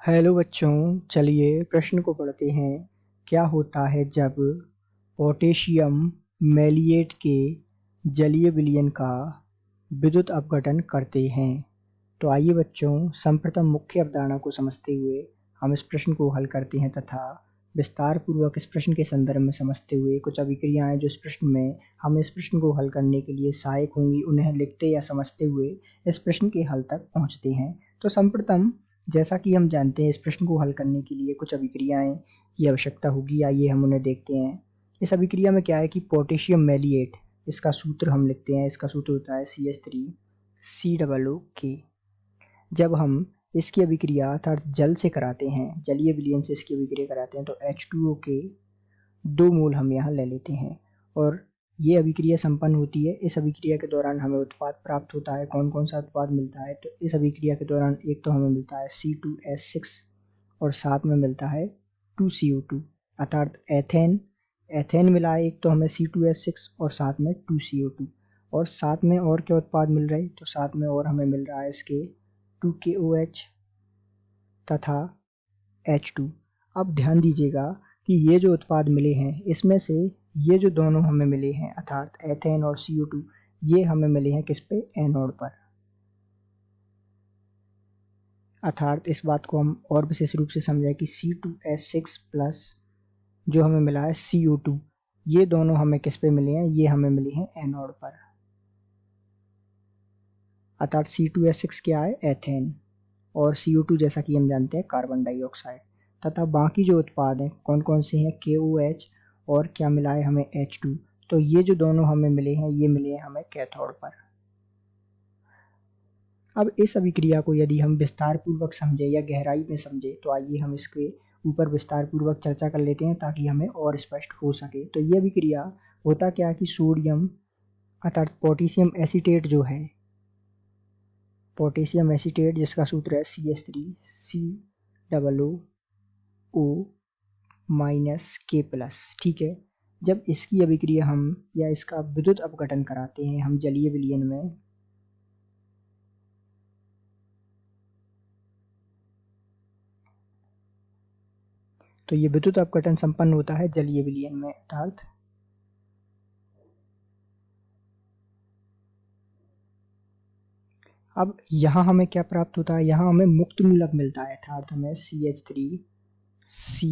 Hello बच्चों, चलिए प्रश्न को पढ़ते हैं। क्या होता है जब पोटेशियम मैलिएट के जलीय विलयन का विद्युत अपघटन करते हैं? तो आइए बच्चों, सर्वप्रथम मुख्य अवधारणा को समझते हुए हम इस प्रश्न को हल करते हैं तथा विस्तार पूर्वक इस प्रश्न के संदर्भ में समझते हुए कुछ अभिक्रियाएं जो इस प्रश्न में हमें इस प्रश्न को हल करने के लिए सहायक होंगी, उन्हें लिखते या समझते हुए इस प्रश्न के हल तक पहुंचते हैं। तो सर्वप्रथम, जैसा कि हम जानते हैं, इस प्रश्न को हल करने के लिए कुछ अभिक्रियाएं की आवश्यकता होगी। आइए हम उन्हें देखते हैं। इस अभिक्रिया में क्या है कि पोटेशियम मैलिएट, इसका सूत्र हम लिखते हैं। इसका सूत्र होता है CH3COOK। जब हम इसकी अभिक्रिया अर्थात जल से कराते हैं, जलीय विलयन से इसकी अभिक्रिया कराते हैं, तो H2O के 2 मोल हम यहाँ ले लेते हैं और ये अभिक्रिया संपन्न होती है। इस अभिक्रिया के दौरान हमें उत्पाद प्राप्त होता है। कौन कौन सा उत्पाद मिलता है? तो इस अभिक्रिया के दौरान एक तो हमें मिलता है C2H6 और साथ में मिलता है 2CO2 अर्थात एथेन मिला है। एक तो हमें C2H6 और साथ में 2CO2, और साथ में और क्या उत्पाद मिल रहे हैं? तो साथ में और हमें मिल रहा है इसके 2KOH तथा H2। अब ध्यान दीजिएगा कि ये जो उत्पाद मिले हैं, इसमें से ये जो दोनों हमें मिले हैं अर्थात एथेन और CO2, ये हमें मिले हैं किस पे? एनोड पर। अर्थात इस बात को हम और विशेष रूप से समझें कि C2H6 प्लस जो हमें मिला है CO2, ये दोनों हमें किस पे मिले हैं? ये हमें मिले हैं एनोड पर। अर्थात C2H6 क्या है? एथेन, और CO2 जैसा कि हम जानते हैं कार्बन डाइऑक्साइड, तथा बाकी जो उत्पाद हैं कौन कौन से हैं? KOH और क्या मिला है हमें? H2। तो ये जो दोनों हमें मिले हैं, ये मिले हैं हमें कैथोड पर। अब इस अभिक्रिया को यदि हम विस्तार पूर्वक समझे या गहराई में समझे, तो आइए हम इसके ऊपर विस्तार पूर्वक चर्चा कर लेते हैं ताकि हमें और स्पष्ट हो सके। तो ये अभिक्रिया होता क्या है कि सोडियम अर्थात पोटेशियम एसीटेट जो है, पोटेशियम एसीटेट जिसका सूत्र है CH3COO-K+, ठीक है। जब इसकी अभिक्रिया हम या इसका विद्युत अपघटन कराते हैं हम जलीय विलयन में, तो ये विद्युत अपघटन संपन्न होता है जलीय विलयन में। अर्थात अब यहाँ हमें क्या प्राप्त होता है? यहाँ हमें मुक्त मूलक मिलता है। अर्थात हमें CH3C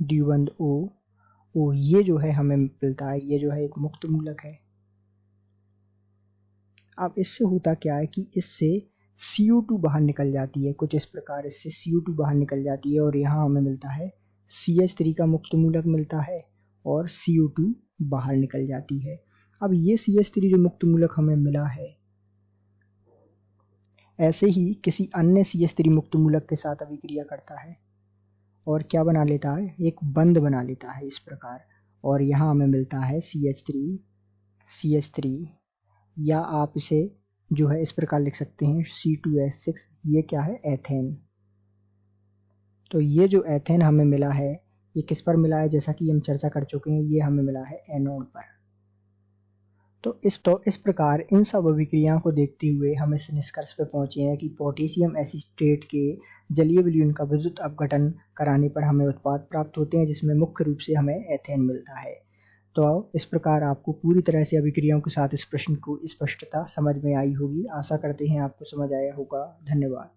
द्विबंध O ये जो है हमें मिलता है, ये जो है एक मुक्त मूलक है। अब इससे होता क्या है कि इससे CO2 बाहर निकल जाती है, कुछ इस प्रकार इससे CO2 बाहर निकल जाती है और यहाँ हमें मिलता है CH3 का मुक्त मूलक मिलता है और CO2 बाहर निकल जाती है। अब ये CH3 जो मुक्त मूलक हमें मिला है, ऐसे ही किसी अन्य CH3 मुक्त मूलक के साथ अभिक्रिया करता है और क्या बना लेता है? एक बंध बना लेता है इस प्रकार, और यहाँ हमें मिलता है CH3 या आप इसे जो है इस प्रकार लिख सकते हैं C2H6। ये क्या है? एथेन। तो ये जो एथेन हमें मिला है, ये किस पर मिला है? जैसा कि हम चर्चा कर चुके हैं, ये हमें मिला है एनोड पर। तो इस प्रकार इन सब अभिक्रियाओं को देखते हुए हम इस निष्कर्ष पर पहुंचे हैं कि पोटेशियम एसीटेट के जलीय विलयन का विद्युत अपघटन कराने पर हमें उत्पाद प्राप्त होते हैं, जिसमें मुख्य रूप से हमें एथेन मिलता है। तो इस प्रकार आपको पूरी तरह से अभिक्रियाओं के साथ इस प्रश्न को स्पष्टता समझ में आई होगी। आशा करते हैं आपको समझ आया होगा। धन्यवाद।